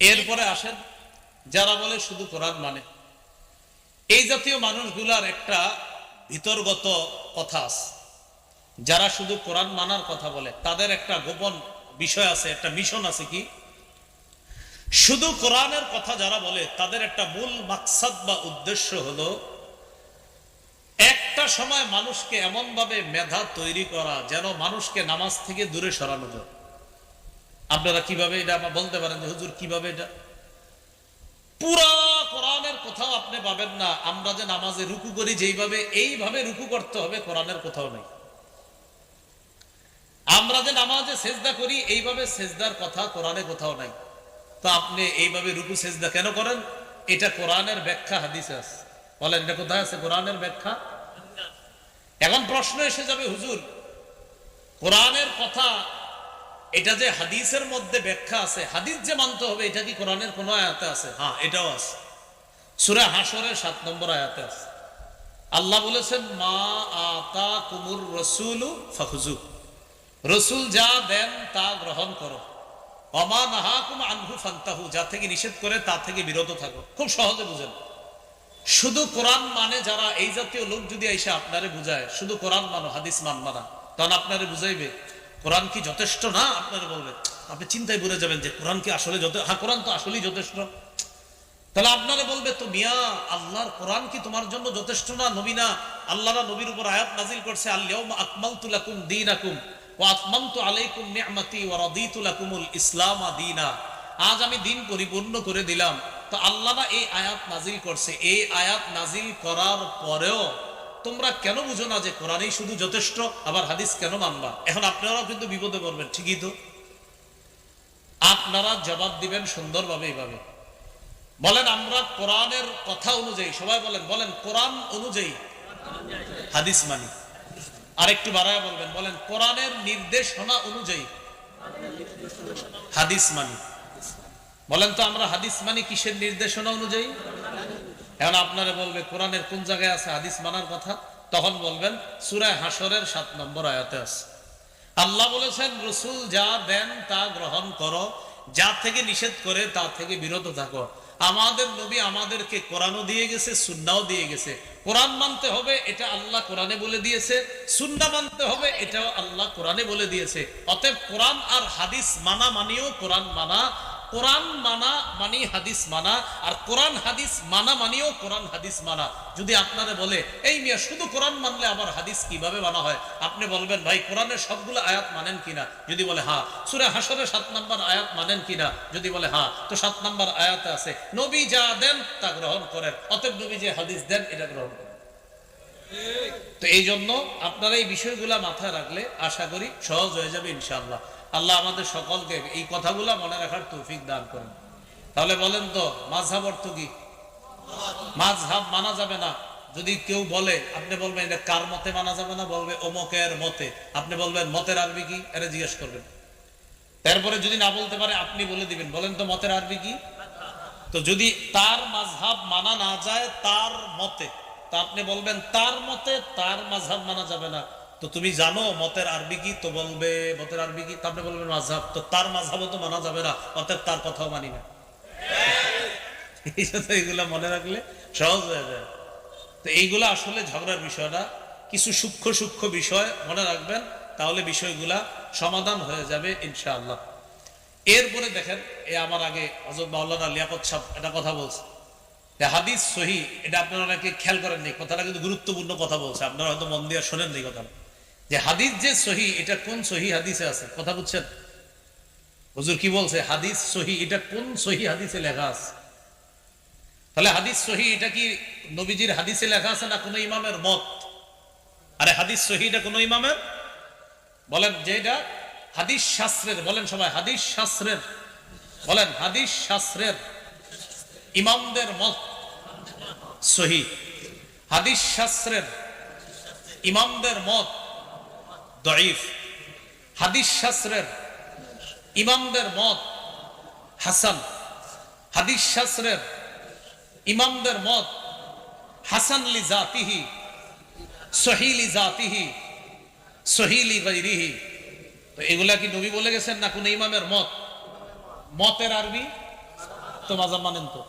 এরপরে আসেন যারা বলে শুধু কোরআন মানে, এই জাতীয় মানুষগুলার একটা ভিতরগত কথা আছে। যারা শুধু কোরআন মানার কথা বলে তাদের একটা গোপন বিষয় আছে, একটা মিশন আছে। কি? শুধু কোরআনের কথা যারা বলে তাদের একটা মূল মাকসাদ বা উদ্দেশ্য হলো একটা সময় মানুষকে এমন ভাবে মেধা তৈরি করা যেন মানুষকে নামাজ থেকে দূরে সরানো যায়। আপনারা কিভাবে এটা বলতে পারেন যে হুজুর কিভাবে? এটা পুরা কোরআনের কোথাও আপনি পাবেন না আমরা যে নামাজে রুকু করি যেইভাবে এইভাবে রুকু করতে হবে, কোরআনের কোথাও নেই। আমরা যে নামাজে সেজদা করি এইভাবে সেজদার কথা কোরআনে কোথাও নাই। তো আপনি এইভাবে রুকু সেজদা কেন করেন? এটা কোরআনের ব্যাখ্যা হাদিসে আছে। বলেন এটা কোথায় আছে কোরআনের ব্যাখ্যা? এখন প্রশ্ন এসে যাবে, হুজুর কোরআনের কথা এটা যে হাদিসের মধ্যে ব্যাখ্যা আছে, হাদিস যে মানতে হবে এটা কি কোরআনের কোন আয়াতে আছে? হ্যাঁ, এটাও আছে। সূরা হাশরের ৭ নম্বর আয়াতে আছে। আল্লাহ বলেছেন মা আতাকুমুর রাসূলু ফাখুযু, রাসূল যা দেন তা গ্রহণ করো, ওমা নাহাকুম আনহু ফান্তাহু, যা থেকে নিষেধ করে তা থেকে বিরত থাকো। খুব সহজে বুঝেন। শুধু কোরআন মানে যারা এই জাতীয় লোক যদি এসে আপনারে বুঝায় শুধু কোরআন মানো হাদিস মানবা না, তখন আপনারে বুঝাইবে কোরআন কি যথেষ্ট না, আপনারা বলবেন, আপনি চিন্তায় পড়ে যাবেন যে কোরআন কি আসলে হ্যাঁ কোরআন তো আসলেই যথেষ্ট। তাহলে আপনারা বলবে তো মিয়া আল্লাহর কোরআন কি তোমার জন্য যথেষ্ট না? নবী না, আল্লাহরা নবীর উপর আয়াত নাজিল করছে আল-ইয়াউমা আকমালতু লাকুম দীনাকুম ওয়া আতমামতু আলাইকুম নি'মাতি ওয়া রাদিতু লাকুমুল ইসলাম দীনা, আজ আমি দিন পরিপূর্ণ করে দিলাম। তো আল্লাহ না এই আয়াত নাজিল করছে, এই আয়াত নাজিল করার পরেও তোমরা কেন বুঝো না যে কোরআনই শুধু যথেষ্ট, আবার হাদিস কেন মানবা? এখন আপনারাও কিন্তু বিপদে পড়বেন। ঠিকই তো, আপনারা জবাব দিবেন সুন্দরভাবে এইভাবে বলেন আমরা কোরআনের কথা অনুযায়ী, সবাই বলেন বলেন কোরআন অনুযায়ী হাদিস মানি। আর একটু বাড়ায় বলবেন, বলেন কোরআনের নির্দেশনা অনুযায়ী হাদিস মানি। বলেন তো আমরা হাদিস মানি কিসের নির্দেশনা অনুযায়ী? এখন আপনারা বলবে কোরআনের কোন জায়গায় আছে হাদিস মানার কথা? তখন বলবেন সূরা হাশরের ৭ নম্বর আয়াতে আছে। আল্লাহ বলেছেন রাসূল যা দেন তা গ্রহণ করো, যা থেকে নিষেধ করে তা থেকে বিরত থাকো। আমাদের নবী আমাদেরকে কোরআনও দিয়ে গেছে, সুন্নাহও দিয়ে গেছে। কোরআন মানতে হবে এটা আল্লাহ কোরআনে বলে দিয়েছে, সুন্নাহ মানতে হবে এটাও আল্লাহ কোরআনে বলে দিয়েছে। অতএব কোরআন আর হাদিস মানা মানিও কোরআন মানা, কোরআন মানা মানি হাদিস মানা, আর কোরআন হাদিস মানা মানিও কোরআন হাদিস মানা। যদি আপনারা বলে এই মিয়া শুধু কোরআন মানলে আবার হাদিস কিভাবে মানা হয়, আপনি বলবেন ভাই কোরআনের সবগুলো আয়াত মানেন কিনা? যদি বলে হ্যাঁ। সূরা হাশরের ৭ নম্বর আয়াত মানেন কিনা? যদি বলে হ্যাঁ, তো ৭ নম্বর আয়াতে আছে নবী যা দেন তা গ্রহণ করেন, অতএব নবী যে হাদিস দেন এটা গ্রহণ করেন। তো এই জন্য আপনারা এই বিষয়গুলা মাথায় রাখলে আশা করি সহজ হয়ে যাবে ইনশাআল্লাহ। আল্লাহ আমাদের সকলকে এই কথাগুলা মনে রাখার তৌফিক দান করেন। তাহলে বলেন তো মাযহাব অর্থ কি? মাযহাব মানা যাবে না। যদি কেউ বলে আপনি বলবেন এটা কার মতে মানা যাবে না? বলবে অমুকের মতে। আপনি বলবেন মতের আরবি কি? এটা জিজ্ঞেস করবেন। তারপরে যদি না বলতে পারে আপনি বলে দিবেন, বলেন তো মতের আরবি কি? তো যদি তার মাযহাব মানা না যায় তার মতে, তা আপনি বলবেন তার মতে তার মাযহাব মানা যাবে না। তো তুমি জানো মতের আরবি কি? তো বলবে মতের আরবি কি? আপনি বলবেন মাযহাব, তো তার মাযহাবও তো মানা যাবে না, অর্থাৎ তার কথাও মানি না। এইগুলা মনে রাখলে সহজ হয়ে যায়। তো এইগুলা আসলে ঝগড়ার বিষয় না, কিছু সূক্ষ্ম সূক্ষ্ম বিষয় মনে রাখবেন, তাহলে বিষয়গুলা সমাধান হয়ে যাবে ইনশাআল্লাহ। এরপরে দেখেন, আমার আগে হযরত মাওলানা লিয়াকত সাহেব একটা কথা বলছে যে হাদিস সহিহ, এটা আপনারা নাকি খেয়াল করেননি, কথাটা কিন্তু গুরুত্বপূর্ণ কথা বলছে, আপনারা হয়তো মন দিয়ে শোনেননি কথাটা। যে হাদিস যে সহিহ এটা কোন সহিহ হাদিসে আছে? কথা বুঝছেন? হুজুর কি বলছে? হাদিস সহিহ এটা কোন সহিহ হাদিসে লেখা আছে? তাহলে হাদিস সহিহ এটা কি নবীজির হাদিসে লেখা আছে না কোনো ইমামের মত? আরে হাদিস সহিহ এটা কোনো ইমামের, বলেন যে এটা হাদিস শাস্ত্রের, বলেন সবাই হাদিস শাস্ত্রের, বলেন হাদিস শাস্ত্রের ইমামদের মত সহিহ। হাদিস শাস্ত্রের ইমামদের মত দঈফ। হাদিস শাস্ত্রের ইমামদের মত হাসান। হাদিস শাস্ত্রের ইমামদের মত হাসান লি জাতিহি, সহিহ লি জাতিহি, সহিহ লি গায়রিহি। তো এগুলা কি নবী বলে গেছেন না কোন ইমামের মত? মতের আরবি তো মাজার মানেন তো?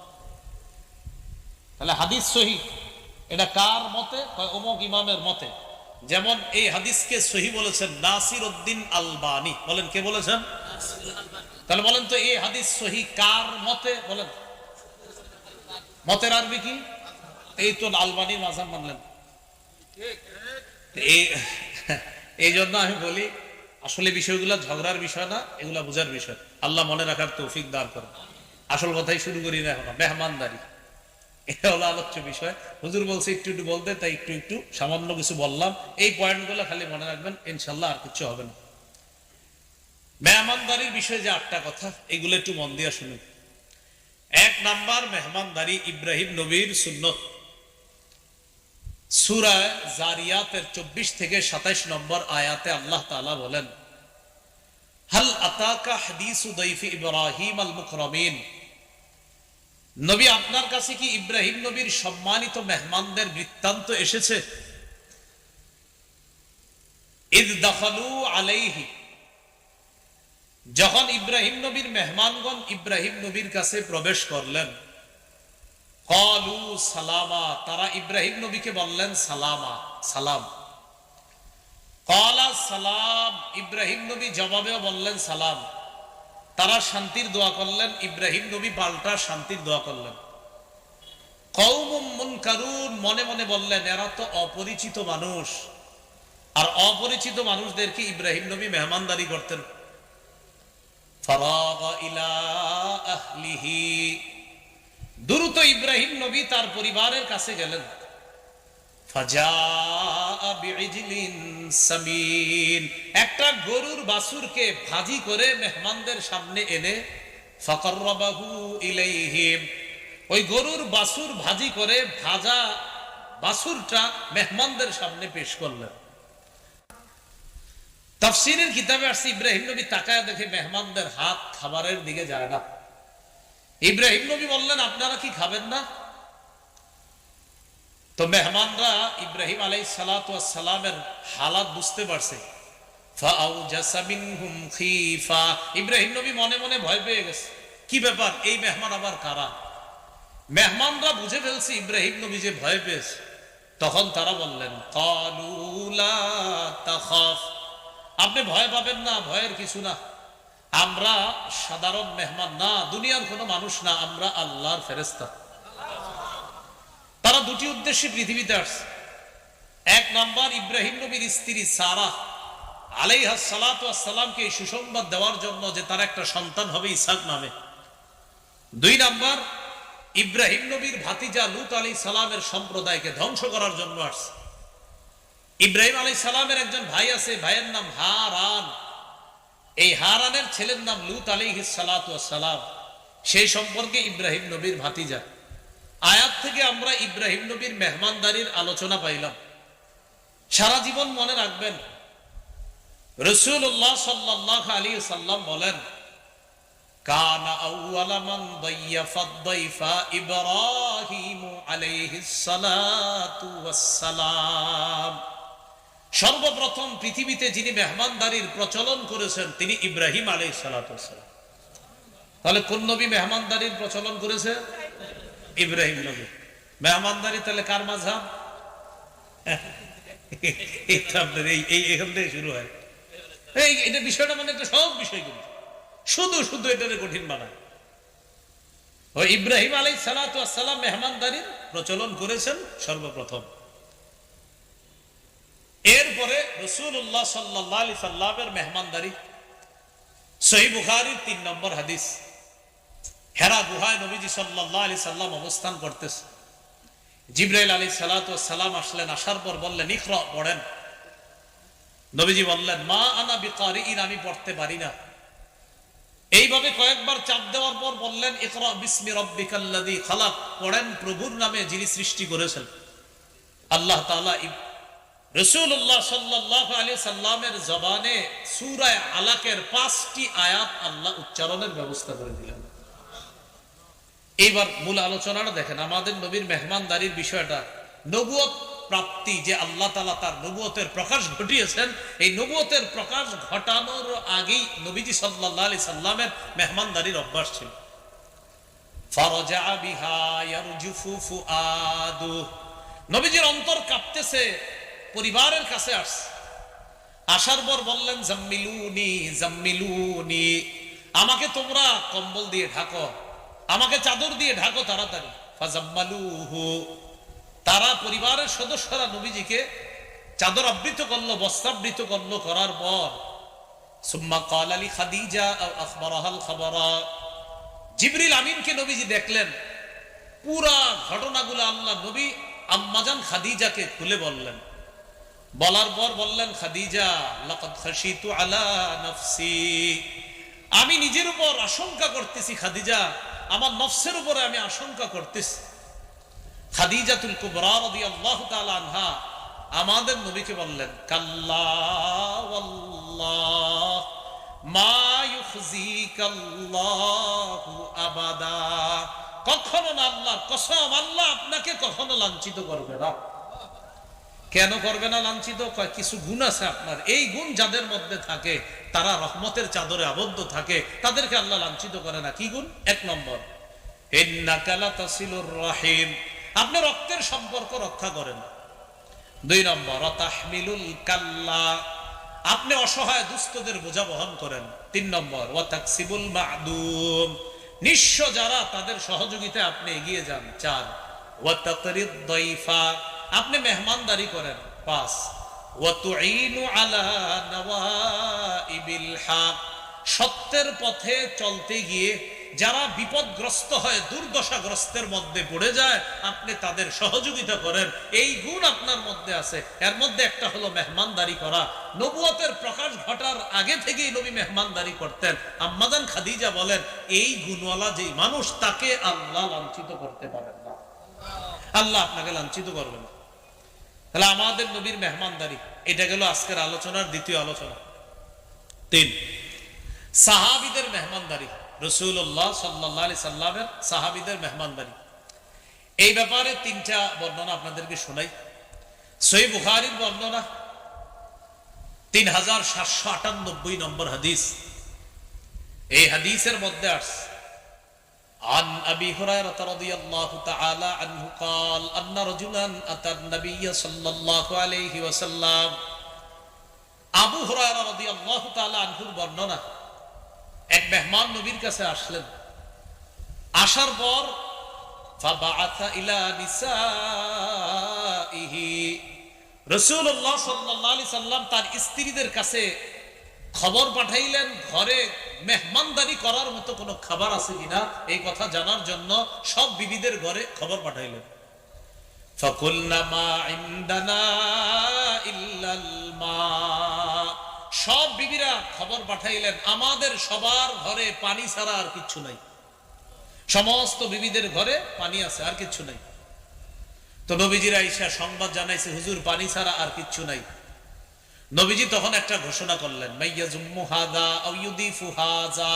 তাহলে হাদিস সহিহ এটা কার মতে? অমুক ইমামের মতে। যেমন এই হাদিসকে সহিহ বলেছেন নাসির উদ্দিন আলবানী। বলেন কে বলেছেন? তাহলে বলেন তো এই হাদিস সহিহ কার মতে? বলেন মতের আরবি কি? এই তো আলবানীর মাযহাব মানলেন। এই জন্য আমি বলি আসলে বিষয়গুলো ঝগড়ার বিষয় না, এগুলা বোঝার বিষয়। আল্লাহ মনে রাখার তৌফিক দান করেন। আসল কথাই শুরু করি না, এখন মেহমানদারি এটা হলো আলোচ্য বিষয়। হুজুর বলছে একটু একটু বলতে, তাই একটু একটু সামান্য কিছু বললাম। এই পয়েন্টগুলো খালি মনে রাখবেন, ইনশাল্লাহ আর কিছু হবে না। মেহমানদারির বিষয়ে যে 8টা কথা, এগুলো একটু মন দিয়ে শুনুন। 1 নাম্বার, মেহমানদারি ইব্রাহিম নবীর সুন্নত। সূরা জারিয়াতের 24 থেকে 27 নম্বর আয়াতে আল্লাহ তাআলা বলেন, হাল আতাকা হাদিসু দাইফি ইব্রাহিম আল মুকরামিন। নবী আপনার কাছে কি ইব্রাহিম নবীর সম্মানিত মেহমানদের বৃত্তান্ত এসেছে? ইদ দাখালু আলাইহি, যখন ইব্রাহিম নবীর মেহমানগণ ইব্রাহিম নবীর কাছে প্রবেশ করলেন। ক্বালু সালামা, তারা ইব্রাহিম নবীকে বললেন সালামা, সালাম। ক্বালা সালাম, ইব্রাহিম নবী জবাবেও বললেন সালাম। তারা শান্তির দোয়া করলেন, ইব্রাহিম নবী পাল্টা শান্তির দোয়া করলেন। কওমুম মুনকারুন, মনে মনে বললেন এরা তো অপরিচিত মানুষ। আর অপরিচিত মানুষদেরকে ইব্রাহিম নবী মেহমানদারি করতেন। ফারাগা ইলা আহলিহি, দ্রুত ইব্রাহিম নবী তার পরিবারের কাছে গেলেন। ফাজাআ বিইজলিন সামিন, একটা গরুর বাছুরকে ভাজি করে মেহমানদের সামনে এনে ফাকাররাবাহু ইলাইহিম, ওই গরুর বাছুর ভাজি করে ভাজা বাছুরটা মেহমানদের সামনে পেশ করলেন। তাফসীরের কিতাবে আসছে ইব্রাহিম নবী তাকায় দেখে মেহমানদের হাত খাবারের দিকে যায় না। ইব্রাহিম নবী বললেন আপনারা কি খাবেন না? তো মেহমানরা ইব্রাহিম আলাইহিস সালাতু ওয়াস সালামের হালাত বুঝতে পারছে। ফাআউজাসা মিনহুম খীফা, ইব্রাহিম নবী মনে মনে ভয় পেয়ে গেছে, কি ব্যাপার, এই মেহমান আবার কারা? মেহমানরা বুঝে ফেলছে ইব্রাহিম নবী যে ভয় পেয়েছে। তখন তারা বললেন ক্বালু লা তাখাফ, আপনি ভয় পাবেন না, ভয়ের কিছু না। আমরা সাধারণ মেহমান না, দুনিয়ার কোনো মানুষ না, আমরা আল্লাহর ফেরেশতা। তারা দুটি উদ্দেশ্যে পৃথিবীতে আসছে। 1 নাম্বার, ইব্রাহিম নবীর স্ত্রী সারা আলাইহাস সালাতু ওয়াস সালামকে এই সুসংবাদ দেওয়ার জন্য যে তার একটা সন্তান হবে ইসহাক নামে। 2 নাম্বার, ইব্রাহিম নবীর ভাতিজা লূত আলাইহিস সালামের সম্প্রদায়কে ধ্বংস করার জন্য আসছে। ইব্রাহিম আলাইহিস সালামের একজন ভাই আছে, ভাইয়ের নাম হারান। এই হারানের ছেলের নাম লূত আলাইহিস সালাতু ওয়াস সালাম, সেই সম্পর্কে ইব্রাহিম নবীর ভাতিজা। আয়াত থেকে আমরা ইব্রাহিম নবীর মেহমানদারির আলোচনা পাইলাম। সারা জীবন মনে রাখবেন, রাসূলুল্লাহ সাল্লাল্লাহু আলাইহি সাল্লাম বলেন, কানা আউওয়ালা মান দাইয়াফাদ দাইফা ইব্রাহিম আলাইহিস সালাতু ওয়াস সালাম। সর্বপ্রথম পৃথিবীতে যিনি মেহমানদারির প্রচলন করেছেন তিনি ইব্রাহিম আলাইহিস সালাতু ওয়াস সালাম। তাহলে কোন নবী মেহমানদারির প্রচলন করেছে? ইব্রাহিম নবী। মেহমানদারি তাহলে কার মাযহাব? এখান থেকে শুরু হয়। এটা বিষয়টা মানে একটা সব বিষয়, কিন্তু শুধু শুধু এটাকে কঠিন বানায়। ওই ইব্রাহিম আলাইহিস সালাতু ওয়াস সালাম মেহমানদারির প্রচলন করেছেন সর্বপ্রথম। এরপরে রাসূলুল্লাহ সাল্লাল্লাহু আলাইহি সাল্লামের মেহমানদারি। সহিহ বুখারীর 3 নম্বর হাদিস। হেরা গুহায় নবীজি সাল্লাল্লাহু আলাইহি সাল্লাম অবস্থান করতেছে। জিবরাইল আলাইহিস সালাতু ওয়াস সালাম আসলেন, আসার পর বললেন ইকরা, পড়েন। নবীজি বললেন মা আনা বিকারিইন, আমি পড়তে পারি না। এইভাবে কয়েকবার চাপ দেওয়ার পর বললেন ইকরা বিসমি রাব্বিকাল্লাযী খালাক, পড়েন প্রভুর নামে যিনি সৃষ্টি করেছেন। আল্লাহ তাআলা রাসূলুল্লাহ সাল্লাল্লাহু আলাইহি সাল্লামের জবানে সূরা আলাকের 5টি আয়াত আল্লাহ উচ্চারণের ব্যবস্থা করে দিলেন। এইবার মূল আলোচনাটা দেখেন। আমাদের নবীর মেহমানদারির বিষয়টা নবুয়ত প্রাপ্তি, যে আল্লাহ তাআলা তার নবুয়তের প্রকাশ ঘটিয়েছেন, এই নবুয়তের প্রকাশ ঘটানোর আগেই নবীজি সাল্লাল্লাহু আলাইহি সাল্লামের মেহমানদারির অভ্যাস ছিল। ফারাজা বিহা ইয়ারজুফু ফুআদু, নবীজির অন্তর কাঁপতেছে, পরিবারের কাছে আসছে। আসার পর বললেন জাম্মিলুনি জাম্মিলুনি, আমাকে তোমরা কম্বল দিয়ে ঢাকো, আমাকে চাদর দিয়ে ঢাকো তাড়াতাড়ি। ফাজাম্মালুহু, তারা পরিবারের সদস্যরা নবীজিকে চাদর আবৃত করলো, বস্ত্রাবৃত করলো। করার পর সুম্মা ক্বালা লি খাদিজা আও আখবারাহাল খাবারা, জিবরিল আমিনকে নবীজি দেখলেন। পুরা ঘটনাগুলো আল্লাহ নবী আম্মাজান খাদিজাকে খুলে বললেন। বলার পর বললেন, খাদিজা লাকাদ খাশিতু আলা নাফসি, আমি নিজের উপর আশঙ্কা করতেছি খাদিজা, আমার নফসের উপরে আমি আশঙ্কা করতেছি। খাদিজাতুল কুবরা রাদিয়াল্লাহু তাআলা আনহা আমাদের নবীকে বললেন, কাল্লা ওয়াল্লাহ মা ইউখজিকাল্লাহু আবাদা, কখনো না, আল্লাহর কসম, আল্লাহ আপনাকে কখনো লাঞ্ছিত করবে না। কেন করবে না লাঞ্ছিত? কিছু গুণ আছে আপনার, এই গুণ যাদের মধ্যে থাকে তারা রহমতের চাদরে আবদ্ধ থাকে, তাদেরকে আল্লাহ লাঞ্ছিত করে না। কি গুণ? 1 নম্বর, ইন্নাকা লাতাসিলুর রাহিম, আপনি রক্তের সম্পর্ক রক্ষা করেন। 2 নম্বর, তাহমিলুল কাল্লা, আপনি অসহায় দুস্থদের বোঝা বহন করেন। 3 নম্বর, ওয়া তাকসিবুল মা'দুম, নিঃস্ব যারা তাদের সহযোগিতায় আপনি এগিয়ে যান। 4, ওয়া তাকরিদ দাইফা, আপনি মেহমানদারি করেন। 5, ওয়া তুঈনু আলা নওয়াইবিল হক, সত্যের পথে চলতে গিয়ে যারা বিপদগ্রস্ত হয়, দুর্দশাগ্রস্তের মধ্যে পড়ে যায়, আপনি তাদের সহযোগিতা করেন। এই গুণ আপনার মধ্যে আছে। এর মধ্যে একটা হলো মেহমানদারি করা। নবুয়তের প্রকাশ ঘটার আগে থেকেই নবী মেহমানদারি করতেন। আম্মাজান খাদিজা বলেন, এই গুণওয়ালা যেই মানুষ, তাকে আল্লাহ লাঞ্ছিত করতে পারেন না, আল্লাহ আপনাকে লাঞ্ছিত করবেন। তাহলে আমাদের নবীর মেহমানদারি, এটা গেল আজকের আলোচনার দ্বিতীয় আলোচনা। 3, সাহাবীদের মেহমানদারি, রাসূলুল্লাহ সাল্লাল্লাহু আলাইহি সাল্লামের সাহাবীদের মেহমানদারি। এই ব্যাপারে 3টা বর্ণনা আপনাদেরকে শোনাই। সহিহ বুখারীর বর্ণনা 3798 নম্বর হাদিস। এই হাদিসের মধ্যে আসছে, عن أبي هريرة رضي الله تعالى عنه قال أن رجلا أتى النبي صلى الله عليه وسلم, আবু হুরায়রা রাদিয়াল্লাহু তাআলা আনহুর বর্ণনা, এক মেহমান নবীর কাছে আসলেন। আসার পর ফাবাআথা ইলা নিসাইহি, রাসূলুল্লাহ সাল্লাল্লাহু আলাইহি সাল্লাম তার স্ত্রীদের কাছে খবর পাঠাইলেন, ঘরে মেহমানদারি করার মতো কোনো খাবার আছে কিনা এই কথা জানার জন্য সব বিবিদের ঘরে খবর পাঠাইলেন। ফাকুলনা মা ইনদানা ইল্লাল মা, সব বিবিরা খবর পাঠাইলেন, আমাদের সবার ঘরে পানি ছাড়া আর কিচ্ছু নাই। সমস্ত বিবিদের ঘরে পানি আছে, আর কিচ্ছু নাই। তো নবীজিরা আইসা সংবাদ জানাইছে, হুজুর পানি ছাড়া আর কিচ্ছু নাই। নবীজি তখন একটা ঘোষণা করলেন, মাইয়াজুম্মু হাদা আও ইউদিফু হাযা,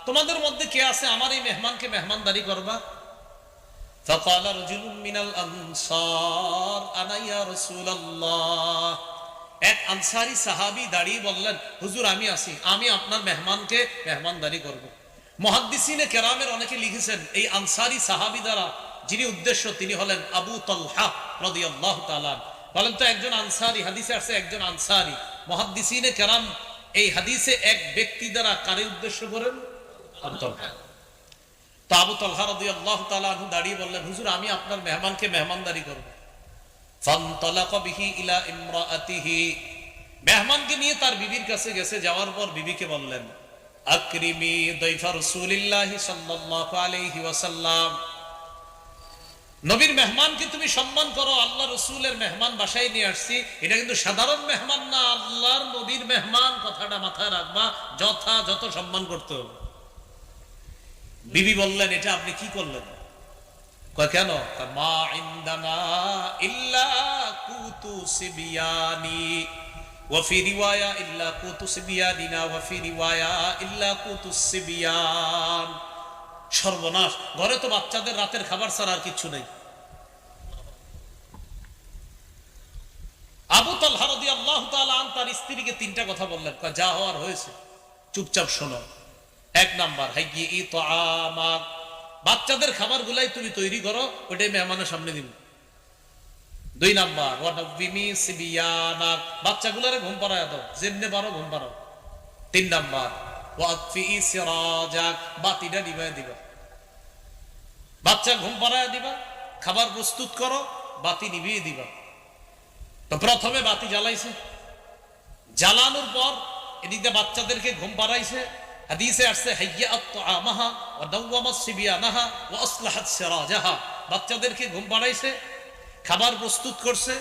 তোমাদের মধ্যে কে আছে আমার এই মেহমানকে মেহমানদারি করবা? ফাকালা রাজুলুম মিনাল আনসার আনা ইয়া রাসূলুল্লাহ, এক আনসারী সাহাবী দাঁড়িয়ে বললেন, হুজুর আমি আছি, আমি আপনার মেহমানকে মেহমানদারি করব। মুহাদ্দিসিনে কেরামের অনেকে লিখেছেন, এই আনসারী সাহাবী দ্বারা যিনি উদ্দেশ্য তিনি হলেন আবু তালহা রাদিয়াল্লাহু তাআলা। বলেন তো একজন আনসারী, হাদিসে আছে একজন আনসারী। মুহাদ্দিসিনে কেরাম এই হাদিসে এক ব্যক্তি দ্বারা কারে উদ্দেশ্য করেন? আবু তালহা। তো আবু তালহা রাদিয়াল্লাহু তাআলা আনহু দাঁড়িয়ে বললেন, হুজুর আমি আপনার মেহমানকে মেহমানদারি করব। ফানতালাকা বিহি ইলা ইমরাআতিহি, মেহমানকে নিয়ে তার বিবির কাছে গেছে। যাওয়ার পর বিবিকে বললেন, আকরিমি দাইফা রাসূলিল্লাহি সাল্লাল্লাহু আলাইহি ওয়াসাল্লাম, নবীর মেহমানকে তুমি সম্মান করো। আল্লাহ রসুলের মেহমান বাসায় নিয়ে আসছি, এটা কিন্তু সাধারণ মেহমান না, আল্লাহর নবীর মেহমান, কথাটা মাথায় রাখবা, যথাযথ সম্মান করতে হবে। বিবি বললেন, এটা আপনি কি করলেন? কেন? মা ইনদানা ইল্লা কুতু সিবিয়ানি ওয়া ফি রিওয়ায়া ইল্লা কুতু সিবিয়ানিনা ওয়া ফি রিওয়ায়া ইল্লা কুতু সিবিয়ান। সর্বনাশ, ঘরে তো বাচ্চাদের রাতের খাবার ছাড়া আর কিছু নেই। আবু তালহা রাদিয়াল্লাহু তাআলা আন তার স্ত্রীকে 3টা কথা বললেন, যা হওয়ার হয়েছে চুপচাপ শোনো। 1 নাম্বার, হাইয়ি তাআমাক, বাচ্চাদের খাবার গুলাই তুমি তৈরি করো, ওইটাই মেহমানের সামনে দিন। 2 নাম্বার বাচ্চাগুলারে ঘুম পাড়ায় দাও, যেমনে পারো ঘুম পাড়াও। 3 নাম্বার বাতিটা নিভায় দিবা, বাচ্চা ঘুম পাড়ায় দিবা, খাবার প্রস্তুত করো, বাতি নিভিয়ে দিবা। তো প্রথমে বাতি জ্বালাইছে, জ্বালানোর পর এদিকে বাচ্চাদেরকে ঘুম পাড়াইছে। হাদিসে আসছে হাইয়াত তুআমাহা ওয়া নাওয়ামাস সিবিয়ানাহা ওয়া আসলাহাত সিরাজাহা, বাচ্চাদেরকে ঘুম পাড়াইছে, খাবার প্রস্তুত করছে,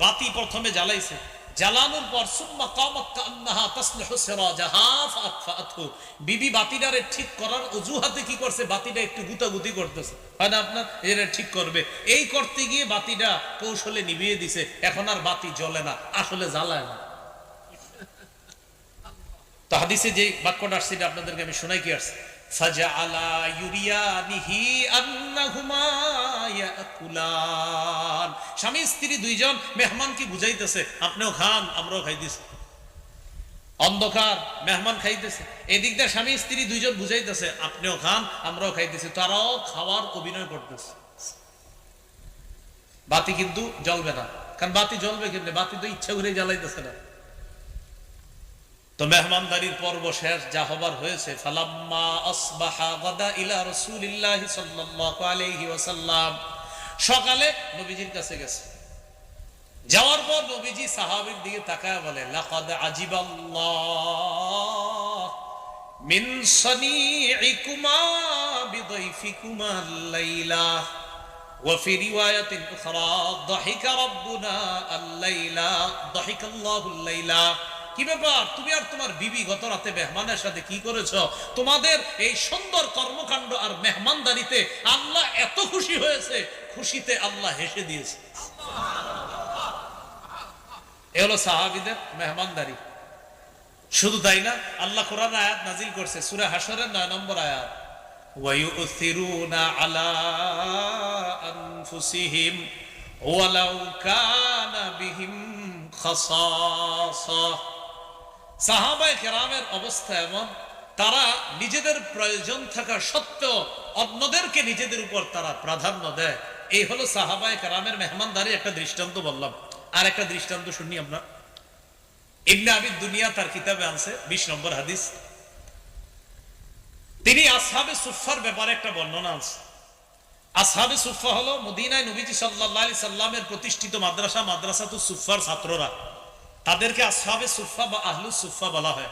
বাতি প্রথমে জ্বালাইছে, জ্বালানোর পর সুম্মা কামাত কান্নাহা তাসলিহু সিরাজাহা ফাআতফাআতহু, বিবি বাতিটারে ঠিক করার অজুহাতে কি করছে, বাতিটা একটু গুতাগুতি করতেছে, হয় না আপনার, এর ঠিক করবে, এই করতে গিয়ে বাতিটা কৌশলে নিভিয়ে দিছে, এখন আর বাতি জ্বলে না, আসলে জ্বালায় না। তো হাদিসে যে বাক্যটা আসছে এটা আপনাদেরকে আমি শোনাই কি আসছে, ফাজআলা ইউরিয়ানিহি আন্নাহুমা ইয়াকুলান, স্বামী স্ত্রী দুইজন মেহমানকে বুঝাইতেছে আপনিও খান আমরাও খাইতেছি, অন্ধকার মেহমান খাইতেছে, এদিক দিয়ে স্বামী স্ত্রী দুইজন বুঝাইতেছে আপনিও খান আমরাও খাইতেছি, তারাও খাওয়ার অভিনয় করতেছে। বাতি কিন্তু জ্বলবে না, কারণ বাতি জ্বলবে কিন্তু বাতি তো ইচ্ছা করে জ্বালাইতেছে না। তো মেহমানদারির পর্ব শেষ, যা হবার হয়েছে। ফালাম্মা আসবাহা গাদা ইলা রাসূলিল্লাহি সাল্লাল্লাহু আলাইহি ওয়াসাল্লাম, সকালে নবীজির কাছে গেছে, যাওয়ার পর নবীজি সাহাবীর দিকে তাকায় বলে লাকাদ আজিবাল্লাহ মিন সানিইকুমা বিদাইফিকুমা আল-লাইলা ওয়া ফি রিওয়ায়াতিন উখরা দাহিকা রাব্বুনা আল-লাইলা দাহিকাল্লাহু আল-লাইলা। কি ব্যাপার, তুমি আর তোমার বিবি গত রাতে মেহমানের সাথে কি করেছো? তোমাদের এই সুন্দর কর্মকাণ্ড আর মেহমানদারিতে আল্লাহ এত খুশি হয়েছে, খুশিতে আল্লাহ হেসে দিয়েছে। এ হলো সাহাবীদের মেহমানদারি। শুধু তাই না, আল্লাহ কোরআন আয়াত নাজিল করছে সূরা হাশরের 9 নম্বর আয়াত, ওয়া ইউথিরুনা আলা আনফুসিহিম ওয়ালাউ কানা বিহিম খাসাসা। সাহাবায়ে কেরামের অবস্থা এমন, তারা নিজেদের প্রয়োজন থাকা সত্ত্বেও অন্যদেরকে নিজেদের উপর তারা প্রাধান্য দেয়। এই হলো সাহাবায়ে কেরামের মেহমানদারি একটা দৃষ্টান্ত বললাম। আর একটা দৃষ্টান্ত শুনি আমরা, ইবনে আবি দুনিয়া তার কিতাবে আনছে 20 নম্বর হাদিস, তিনি আসহাবে সুফফার ব্যাপারে একটা বর্ণনা আনছে। আসহাবে সুফফা হলো মদিনায় নবীজি সাল্লাল্লাহু আলাইহি সাল্লামের প্রতিষ্ঠিত মাদ্রাসা, মাদ্রাসাতুস সুফফার ছাত্ররা, তাদেরকে আসহাবে সুফফা বা আহলুস সুফফা বলা হয়।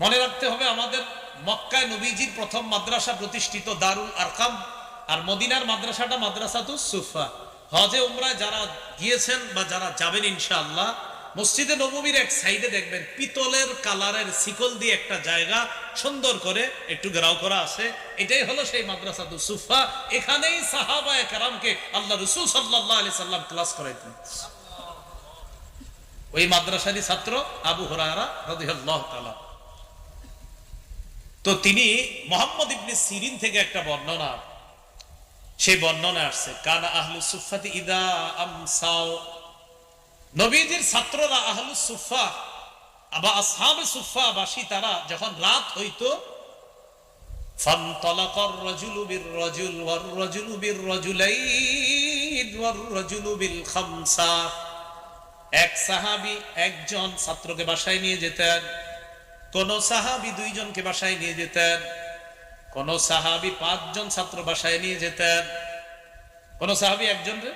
মনে রাখতে হবে, আমাদের মক্কায় নবীজির প্রথম মাদ্রাসা প্রতিষ্ঠিত দারুল আরকাম, আর মদিনার মাদ্রাসাটা মাদ্রাসাতুস সুফফা। হজে উমরায় যারা গিয়েছেন বা যারা যাবেন ইনশাআল্লাহ, মসজিদে নববীর এক সাইডে দেখবেন পিতলের কালারের শিকল দিয়ে একটা জায়গা সুন্দর করে একটু ঘেরাও করা আছে, এটাই হলো সেই মাদ্রাসাতুস সুফফা। এখানেই সাহাবায়ে কেরামকে আল্লাহ রাসূল সাল্লাল্লাহু আলাইহি সাল্লাম ক্লাস করাইতেন। ওই মাদ্রাসারই ছাত্র আবু হুরায়রা রাদিয়াল্লাহু তাআলা। তো তিনি মুহাম্মদ ইবনে সিরিন থেকে একটা বর্ণনা, সেই বর্ণনা আসছে কানা আহলুস সুফফাতি ইদা আমসাও, নবীজির ছাত্ররা আহলুস সুফফা বা আসহাবে সুফফা বাসী তারা যখন রাত হইতো, ফানতালাকার রাজুলু বির রাজুল ওয়ার রাজুলু বির রাজুলাইন ওয়ার রাজুলু বিল খামসা, এক সাহাবী একজন ছাত্রকে বাসায় নিয়ে যেতেন, কোন সাহাবী দুইজনকে বাসায় নিয়ে যেতেন, কোন সাহাবী 5 জন ছাত্র বাসায় নিয়ে যেতেন, কোন সাহাবী একজনকে,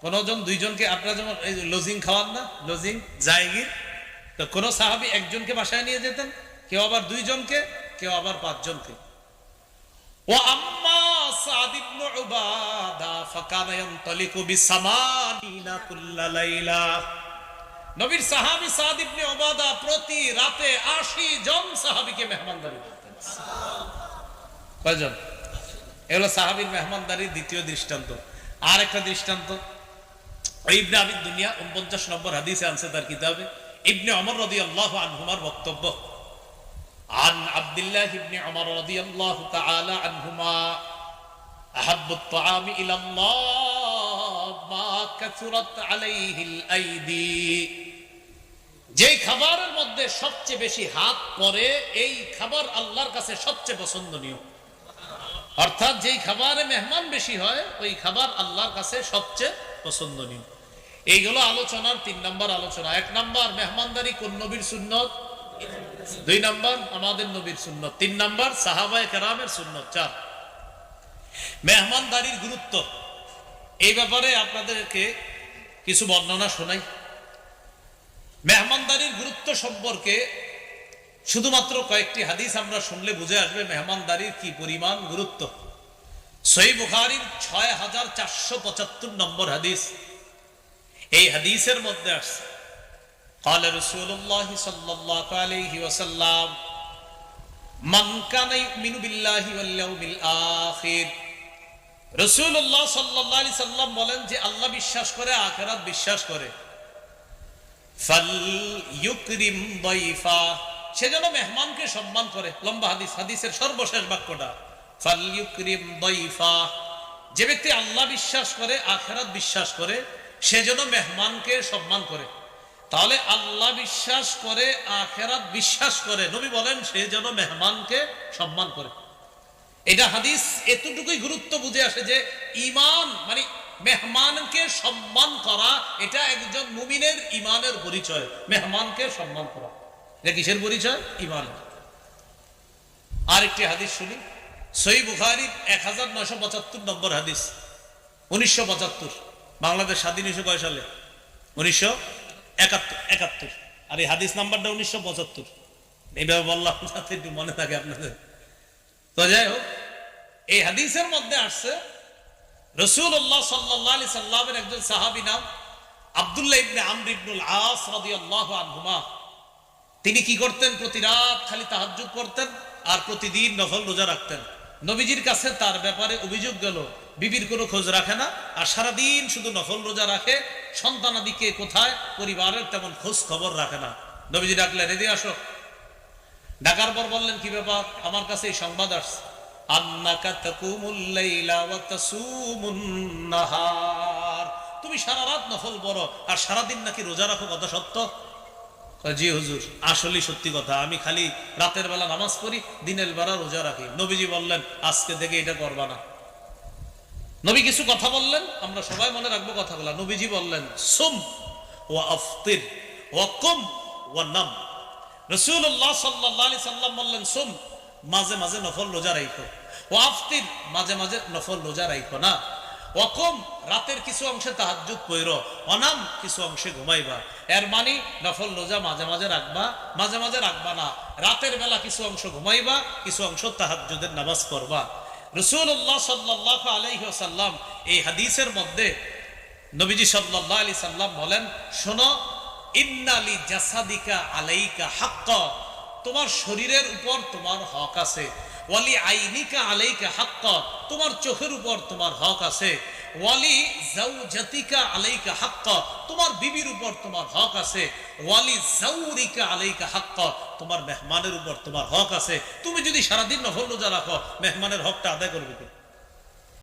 কোন জন দুইজনকে। আপনারা যেমন এই লজিং খাওয়ান না, লজিং জায়গির, তো কোন সাহাবী একজনকে বাসায় নিয়ে যেতেন, কেউ আবার 2 জনকে, কেউ আবার 5 জনকে। ওয়া আম্মা সাদ ইবনে উবাদা ফাকানা ইয়ানতালিকু বিসামানিনা কুল্লা লাইলা, নবীর সাহাবী সাদ ইবনে উবাদা প্রতি রাতে 80 জন সাহাবীকে মেহমানদারি করতেন। কয়জন? এগুলো সাহাবীর মেহমানদারির দ্বিতীয় দৃষ্টান্ত। আর একটা দৃষ্টান্ত ইবনে আবি দুনিয়া 49 নম্বর হাদিসে আনছে তার কিতাবে, ইবনে ওমর রাদিয়াল্লাহু আনহুমার বক্তব্য, আন আব্দুল্লাহ ইবনে ওমর রাদিয়াল্লাহু তাআলা আনহুমা আহাব্বুত তাআমি ইলাল্লাহ মা কাসুরাত আলাইহিল আইদি, যেই খাবারের মধ্যে সবচেয়ে বেশি হাত পড়ে এই খাবার আল্লাহর কাছে সবচেয়ে পছন্দনীয়। অর্থাৎ যেই খাবারে মেহমান বেশি হয় ওই খাবার আল্লাহর কাছে সবচেয়ে পছন্দনীয়। এইগুলো আলোচনার 3 নম্বর আলোচনা। 1 নম্বর মেহমানদারি কোন নবীর সুন্নত, 2 নম্বর আমাদের নবীর সুন্নত, 3 নম্বর সাহাবায়ে কেরামের সুন্নত। 4 মেহমানদারির গুরুত্ব। এই ব্যাপারে আপনাদেরকে কিছু বর্ণনা শোনাই। মেহমানদারির গুরুত্ব সম্পর্কে শুধুমাত্র কয়েকটি হাদিস আমরা শুনলে বুঝে আসবে মেহমানদারির কি পরিমাণ গুরুত্ব। সহিহ বুখারীর 6475 নম্বর হাদিস। এই হাদিসের মধ্যে আসছে قال رسول الله صلى الله عليه وسلم من كان يؤمن بالله واليوم الآخر। রাসূলুল্লাহ সাল্লাল্লাহু আলাইহি সাল্লাম বলেন যে আল্লাহ বিশ্বাস করে, আখিরাত বিশ্বাস করে, ফালইউকরিম দাইফা, সে যেন মেহমানকে সম্মান করে। লম্বা হাদিস, হাদিসের সর্বশেষ বাক্যটা ফালইউকরিম দাইফা। যে ব্যক্তি আল্লাহ বিশ্বাস করে, আখিরাত বিশ্বাস করে, সে যেন মেহমানকে সম্মান করে। তাহলে আল্লাহ বিশ্বাস করে, আখিরাত বিশ্বাস করে, নবী বলেন সে যেন মেহমানকে সম্মান করে। এটা হাদিস এতটুকুই গুরুত্ব বুঝে আসে যে ঈমান মানে মেহমানকে সম্মান করা, এটা একজন মুমিনের ঈমানের পরিচয়। মেহমানকে সম্মান করা এটা কিসের পরিচয়? ঈমান। আরেকটি হাদিস শুনি, সহিহ বুখারীর 1975 নম্বর হাদিস। 1975 বাংলাদেশ স্বাধীন হয়েছে কয় সালে? 1971। আর এই হাদিস নাম্বারটা 1975। এইভাবে বললাম যাতে একটু মনে থাকে আপনাদের। তো যাই হোক, এই হাদিসের মধ্যে আসছে রাসূলুল্লাহ সাল্লাল্লাহু আলাইহি সাল্লামের একজন সাহাবী নাম আব্দুল্লাহ ইবনে আমর ইবনুল আস রাদিয়াল্লাহু আনহুমা। তিনি কি করতেন? প্রতি রাত খালি তাহাজ্জুদ করতেন আর প্রতিদিন নফল রোজা রাখতেন। নবীজির কাছে তার ব্যাপারে অভিযোগ গেল, বিবির কোনো খোঁজ রাখে না আর সারাদিন শুধু নফল রোজা রাখে, সন্তানাদিকে কোথায়, পরিবারের তেমন খোঁজ খবর রাখে না। নবীজি ডাকলেন, এদিকে আসো। ডাকার পর বললেন, কি ব্যাপার? আমার কাছে এই সংবাদ আসছে, আন্নাকা তাকুমুল লাইলা ওয়া তাসুমুন নাহার, তুমি সারা রাত নফল পড়ো আর সারাদিন নাকি রোজা রাখো, কথা সত্য? জি হুজুর, আসলে সত্যি কথা, আমি খালি রাতের বেলা নামাজ পড়ি, দিনের বেলা রোজা রাখি। নবীজি বললেন, আজকে থেকে এটা করবা না। নবী কিছু কথা বললেন, আমরা সবাই মনে রাখবো কথাগুলো। নবীজি বললেন, সুম ওয়া আফতির ওয়া কুম ওয়া নাম। রাসূলুল্লাহ সাল্লাল্লাহু আলাইহি সাল্লাম বললেন, সুম মাঝে মাঝে নফল রোজা রাখো, ওয়া আফতির মাঝে মাঝে নফল রোজা রাখো না, ওয়া কুম রাতের কিছু অংশে তাহাজ্জুদ পড়ো, অনাম কিছু অংশে ঘুমাইবা। এর মানে নফল রোজা মাঝে মাঝে রাখবা, মাঝে মাঝে রাখবা না। রাতের বেলা কিছু অংশ ঘুমাইবা, কিছু অংশ তাহাজ্জুদের নামাজ পড়বা। রাসূলুল্লাহ সাল্লাল্লাহু আলাইহি ওয়াসাল্লাম এই হাদিসের মধ্যে নবীজি সাল্লাল্লাহু আলাইহি সাল্লাম বলেন, শোনো, ইন্না লি জাসাদিকা আলাইকা হাক্কা, তোমার শরীরের উপর তোমার হক আছে। ওয়ালি আইনিকা আলাইকা হাক্কা, তোমার চোখের উপর তোমার হক আছে। ওয়ালি যাওজাতিকা আলাইকা হাক্কা, তোমার বিবির উপর তোমার হক আছে। ওয়ালি যাওরিকা আলাইকা হাক্কা, তোমার মেহমানের উপর তোমার হক আছে। তুমি যদি সারাদিন নফল রোজা রাখো, মেহমানের হকটা আদায় করবে কে?